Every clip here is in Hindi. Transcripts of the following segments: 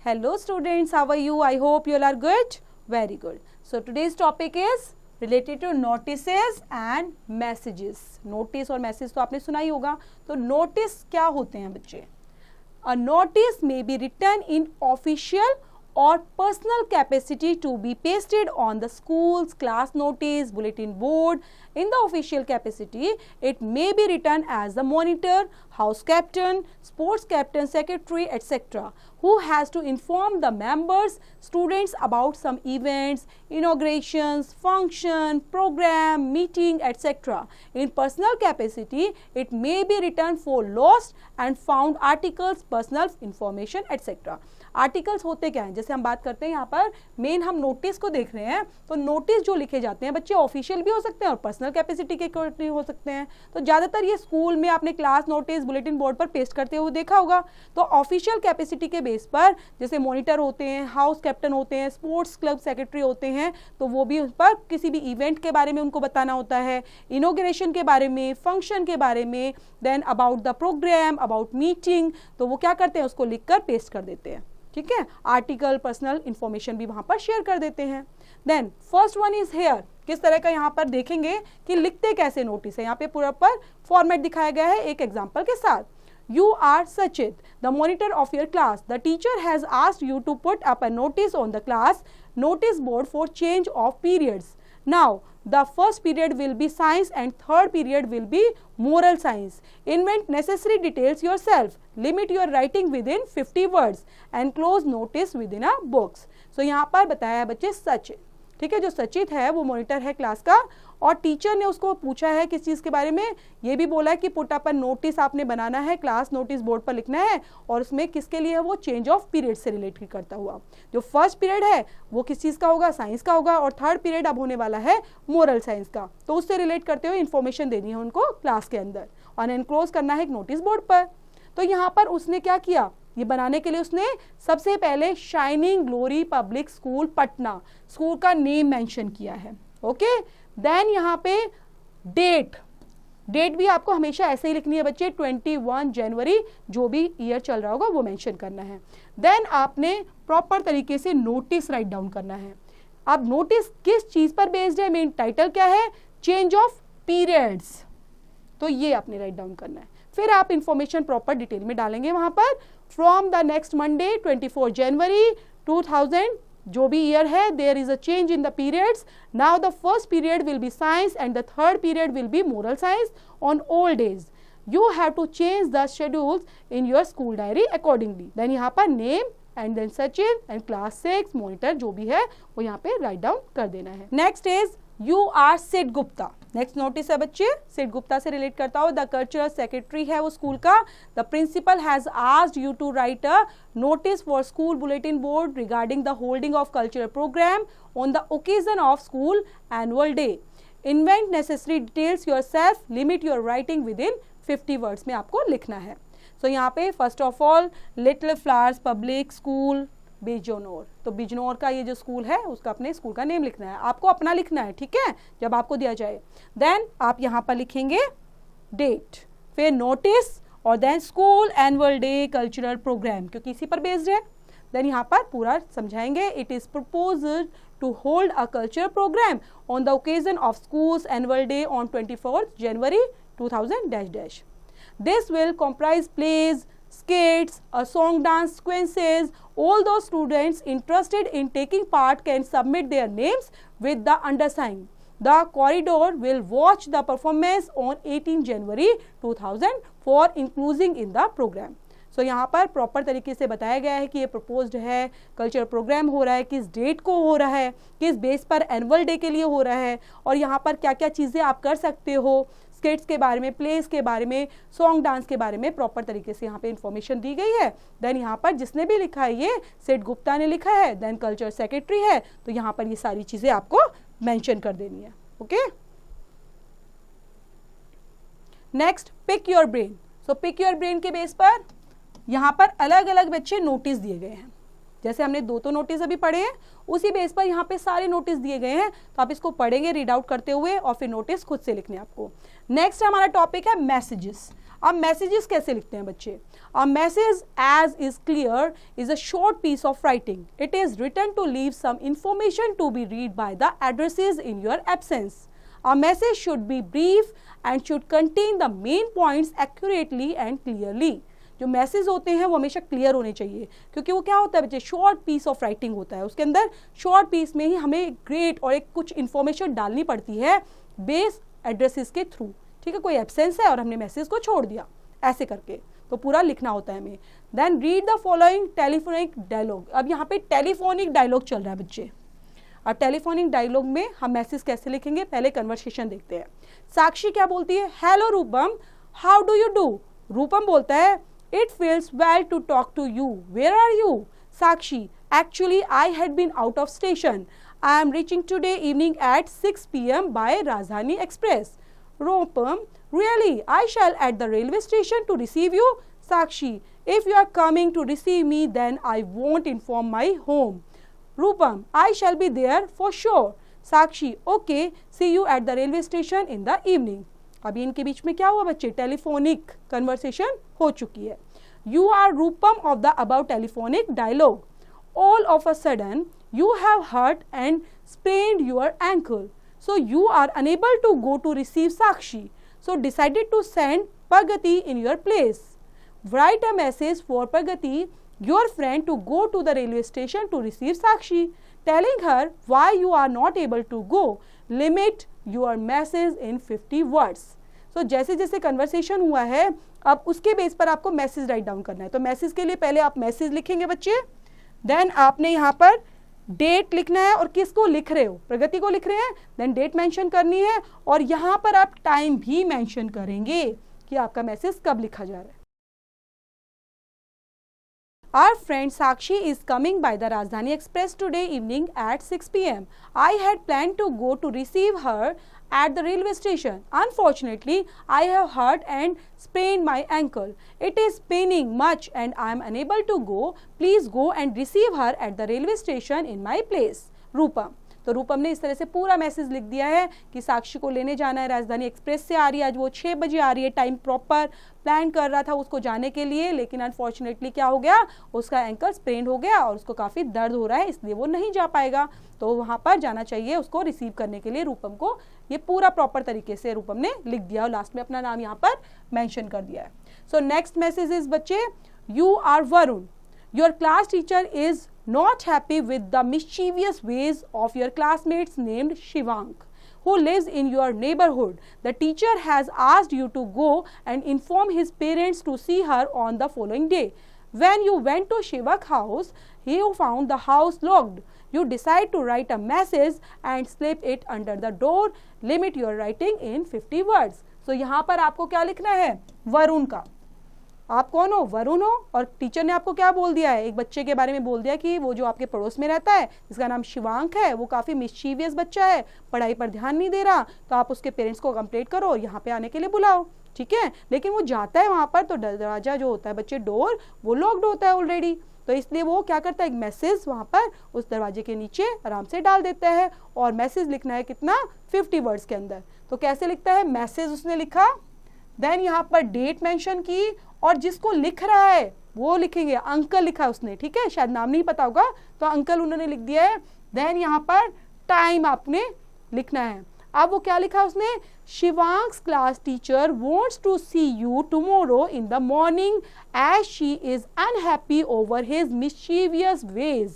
Hello students, how are you? I hope you all are good. Very good. So today's topic is related to notices and messages. Notice और message तो आपने सुना ही होगा. तो notice क्या होते हैं बच्चे? A notice may be written in official or personal capacity to be pasted on the school's class notice, bulletin board. In the official capacity, it may be written as the monitor, house captain, sports captain, secretary, etc., who has to inform the members, students about some events, inaugurations, function, program, meeting, etc. In personal capacity, it may be written for lost and found articles, personal information, etc. Articles होते क्या हैं? जैसे हम बात करते हैं यहाँ पर मेन हम नोटिस को देख रहे हैं, तो नोटिस जो लिखे जाते हैं बच्चे ऑफिशियल भी हो सकते हैं और पर्सनल कैपेसिटी के अकॉर्डिंग हो सकते हैं. तो ज़्यादातर ये स्कूल में आपने क्लास नोटिस बुलेटिन बोर्ड पर पेस्ट करते हुए देखा होगा. तो ऑफिशियल कैपेसिटी के बेस पर जैसे मॉनिटर होते हैं, हाउस कैप्टन होते हैं, स्पोर्ट्स क्लब सेक्रेटरी होते हैं, तो वो भी उस पर किसी भी इवेंट के बारे में उनको बताना होता है, इनॉग्रेशन के बारे में, फंक्शन के बारे में, then about the program, about meeting, तो वो क्या करते हैं उसको लिखकर पेस्ट कर देते हैं. ठीक है, आर्टिकल पर्सनल इंफॉर्मेशन भी वहां पर शेयर कर देते हैं. Then first one is here. किस तरह का यहाँ पर देखेंगे कि लिखते कैसे नोटिस है. यहाँ पे पूरा पर फॉर्मेट दिखाया गया है एक एग्जांपल के साथ. You are Sachit, the monitor of your class. The teacher has asked you to put up a notice on the class notice board for change of periods. Now, the first period will be science and third period will be moral science. Invent necessary details yourself. Limit your writing within 50 words and close notice within a box. So, यहाँ पर बताया है बच्चे सचित. ठीक है, जो सचित है वो मॉनिटर है क्लास का और टीचर ने उसको पूछा है किस चीज़ के बारे में. ये भी बोला है कि पुट अप नोटिस आपने बनाना है, क्लास नोटिस बोर्ड पर लिखना है और उसमें किसके लिए है वो चेंज ऑफ पीरियड से रिलेट करता हुआ. जो फर्स्ट पीरियड है वो किस चीज़ का होगा, साइंस का होगा, और थर्ड पीरियड अब होने वाला है मोरल साइंस का. तो उससे रिलेट करते हुए इन्फॉर्मेशन देनी है उनको क्लास के अंदर और एनक्लोज करना है एक नोटिस बोर्ड पर. तो यहाँ पर उसने क्या किया, ये बनाने के लिए उसने सबसे पहले shining glory public school Patna school का नेम मेंशन किया है. ओके, देन यहाँ पे डेट भी आपको हमेशा ऐसे ही लिखनी है बच्चे, 21 जनवरी जो भी ईयर चल रहा होगा वो मेंशन करना है. देन आपने प्रॉपर तरीके से नोटिस राइट डाउन करना है. अब नोटिस किस चीज पर बेस्ड है, मेन टाइटल क्या है, चेंज ऑफ पीरियड्स, तो ये आपने राइट डाउन करना है. फिर आप इंफॉर्मेशन प्रॉपर डिटेल में डालेंगे वहां पर. From the next Monday 24 January 2000 जो भी ईयर है, there is a change in the periods. Now the first period will be science and the third period will be moral science on all days. You have to change the schedules in your school diary accordingly. Then यहाँ पर name and then Sachin and class 6 monitor जो भी है वो यहाँ पे राइट डाउन कर देना है. Next is you are Sid Gupta. Next notice है बच्चे सिड गुप्ता से रिलेट करता हो. द कल्चरल सेक्रेटरी है वो स्कूल का. The principal has asked you to write a notice for school bulletin board regarding the holding of cultural program on the occasion of school annual day. Invent necessary details yourself. Limit your writing within 50 words में आपको लिखना है. सो यहाँ पे first of all little flowers public school Bijnor. तो बिजनौर का ये जो स्कूल है उसका अपने स्कूल का नेम लिखना है, आपको अपना लिखना है. ठीक है, जब आपको दिया जाए देन आप यहाँ पर लिखेंगे डेट, फिर नोटिस और then school annual day cultural program क्योंकि इसी पर बेस्ड है. देन यहाँ पर पूरा समझाएंगे. It is proposed to hold a cultural program on the occasion of school's annual day on 24th January 2000 This will comprise plays, skits, a song dance sequences. All those students interested in taking part can submit their names with the undersigned. The corridor will watch the performance on 18 January 2000 for including in the program. तो यहाँ पर प्रॉपर तरीके से बताया गया है कि ये प्रपोज्ड है, कल्चरल प्रोग्राम हो रहा है, किस डेट को हो रहा है, किस बेस पर एनुअल डे के लिए हो रहा है और यहाँ पर क्या क्या चीज़ें आप कर सकते हो, स्किट्स के बारे में, प्लेस के बारे में, सॉन्ग डांस के बारे में प्रॉपर तरीके से यहाँ पे इन्फॉर्मेशन दी गई है. देन यहाँ पर जिसने भी लिखा है ये सिड गुप्ता ने लिखा है, देन कल्चर सेक्रेटरी है, तो यहाँ पर ये सारी चीज़ें आपको मेंशन कर देनी है. Okay, next pick your brain. So pick your brain के बेस पर यहाँ पर अलग अलग बच्चे नोटिस दिए गए हैं. जैसे हमने दो नोटिस अभी पढ़े हैं उसी बेस पर यहाँ पे सारे नोटिस दिए गए हैं, तो आप इसको पढ़ेंगे रीड आउट करते हुए और फिर नोटिस खुद से लिखने आपको. नेक्स्ट हमारा टॉपिक है मैसेजेस. अब मैसेजेस कैसे लिखते हैं बच्चे? A message as is clear is a short piece of writing. It is written to leave some information to be read by the addresses in your absence. A message should be brief and should contain the main points accurately and clearly. जो मैसेज होते हैं वो हमेशा क्लियर होने चाहिए, क्योंकि वो क्या होता है बच्चे, शॉर्ट पीस ऑफ राइटिंग होता है. उसके अंदर शॉर्ट पीस में ही हमें ग्रेट और एक कुछ इन्फॉर्मेशन डालनी पड़ती है बेस एड्रेसेस के थ्रू. ठीक है, कोई एब्सेंस है और हमने मैसेज को छोड़ दिया, ऐसे करके तो पूरा लिखना होता है हमें. Then read the following telephonic dialogue. अब यहाँ पे टेलीफोनिक डायलॉग चल रहा है बच्चे. और टेलीफोनिक डायलॉग में हम मैसेज कैसे लिखेंगे, पहले कन्वर्सेशन देखते हैं. साक्षी क्या बोलती है? Hello Rupam, how do you do. Rupam बोलता है it feels well to talk to you, where are you. Sakshi actually I had been out of station. I am reaching today evening at 6 PM by Rajdhani express. Rupam really I shall at the railway station to receive you. Sakshi if you are coming to receive me then I won't inform my home. Rupam, I shall be there for sure. Sakshi, okay, see you at the railway station in the evening. अभी इनके बीच में क्या हुआ बच्चे? टेलीफोनिक कन्वर्सेशन हो चुकी है. You are Rupam of the above telephonic dialogue. All of a sudden, you have hurt and sprained your ankle. So you are unable to go to receive Sakshi. So decided to send Pragati in your place. Write a message for Pragati, your friend, to go to the railway station to receive Sakshi, telling her why you are not able to go. Limit your message in 50 words. So जैसे जैसे कन्वर्सेशन हुआ है अब उसके बेस पर आपको मैसेज राइट डाउन करना है. तो मैसेज के लिए पहले आप मैसेज लिखेंगे बच्चे. देन आपने यहाँ पर डेट लिखना है और किसको लिख रहे हो, प्रगति को लिख रहे हैं. देन डेट मेंशन करनी है और यहाँ पर आप टाइम भी मेंशन करेंगे कि आपका मैसेज कब लिखा जा रहा है. Our friend Sakshi is coming by the Rajdhani Express today evening at 6 PM. I had planned to go to receive her at the railway station. Unfortunately, I have hurt and sprained my ankle. It is paining much and I am unable to go. Please go and receive her at the railway station in my place. Rupam. तो रूपम ने इस तरह से पूरा मैसेज लिख दिया है कि साक्षी को लेने जाना है, राजधानी एक्सप्रेस से आ रही है, आज वो 6 बजे आ रही है. टाइम प्रॉपर प्लान कर रहा था उसको जाने के लिए, लेकिन अनफॉर्चुनेटली क्या हो गया, उसका एंकल स्प्रेन हो गया और उसको काफ़ी दर्द हो रहा है, इसलिए वो नहीं जा पाएगा. तो वहाँ पर जाना चाहिए उसको रिसीव करने के लिए रूपम को. ये पूरा प्रॉपर तरीके से रूपम ने लिख दिया और लास्ट में अपना नाम यहाँ पर मैंशन कर दिया है. सो नेक्स्ट मैसेज इज बच्चे, you are Varun. Your class teacher is not happy with the mischievous ways of your classmates named Shivank, who lives in your neighborhood. The teacher has asked you to go and inform his parents to see her on the following day. When you went to Shivank's house, you found the house locked. You decide to write a message and slip it under the door. Limit your writing in 50 words. So यहाँ पर आपको क्या लिखना है, वरुण का. आप कौन हो, वरुण हो. और टीचर ने आपको क्या बोल दिया है, एक बच्चे के बारे में बोल दिया कि वो जो आपके पड़ोस में रहता है जिसका नाम शिवांक है, वो काफ़ी मिस्चीवियस बच्चा है, पढ़ाई पर ध्यान नहीं दे रहा. तो आप उसके पेरेंट्स को कंप्लेंट करो और यहाँ पे आने के लिए बुलाओ. ठीक है, लेकिन वो जाता है वहाँ पर तो दरवाजा जो होता है बच्चे, डोर, वो लॉक्ड होता है ऑलरेडी. तो इसलिए वो क्या करता है, एक मैसेज वहाँ पर उस दरवाजे के नीचे आराम से डाल देता है और मैसेज लिखना है कितना, 50 वर्ड्स के अंदर. तो कैसे लिखता है, मैसेज उसने लिखा, देन यहाँ पर डेट मेंशन की और जिसको लिख रहा है वो लिखेंगे, अंकल लिखा है उसने. ठीक है, शायद नाम नहीं पता होगा तो अंकल उन्होंने लिख दिया है. देन यहाँ पर टाइम आपने लिखना है. अब वो क्या लिखा उसने, Shivank's class teacher wants to see you tomorrow in the morning as she is unhappy over his mischievous ways.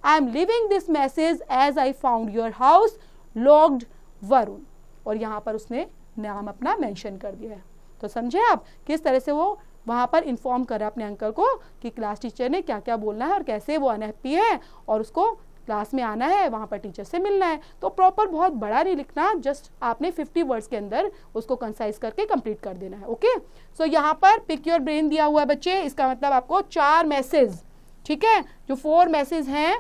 I am leaving this message as I found your house locked, Varun. और यहाँ पर उसने नाम अपना मेंशन कर दिया है. तो समझे आप किस तरह से वो वहाँ पर इन्फॉर्म करा अपने अंकल को कि क्लास टीचर ने क्या क्या बोलना है और कैसे वो अनहैप्पी है और उसको क्लास में आना है, वहाँ पर टीचर से मिलना है. तो प्रॉपर बहुत बड़ा नहीं लिखना, जस्ट आपने 50 वर्ड्स के अंदर उसको कंसाइज करके कंप्लीट कर देना है. ओके, सो यहाँ पर पिक योर ब्रेन दिया हुआ है बच्चे. इसका मतलब आपको 4 मैसेज, ठीक है, जो 4 मैसेज हैं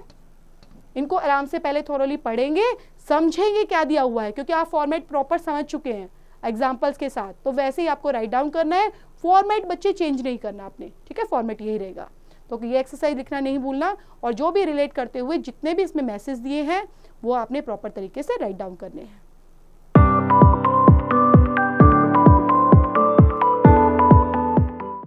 इनको आराम से पहले थोरोली पढ़ेंगे, समझेंगे क्या दिया हुआ है, क्योंकि आप फॉर्मेट प्रॉपर समझ चुके हैं एग्जाम्पल्स के साथ. तो वैसे ही आपको राइट डाउन करना है, फॉर्मेट बच्चे चेंज नहीं करना आपने. ठीक है, फॉर्मेट यही रहेगा. तो ये एक्सरसाइज लिखना नहीं भूलना और जो भी रिलेट करते हुए जितने भी इसमें मैसेज दिए हैं वो आपने प्रॉपर तरीके से राइट डाउन करने हैं.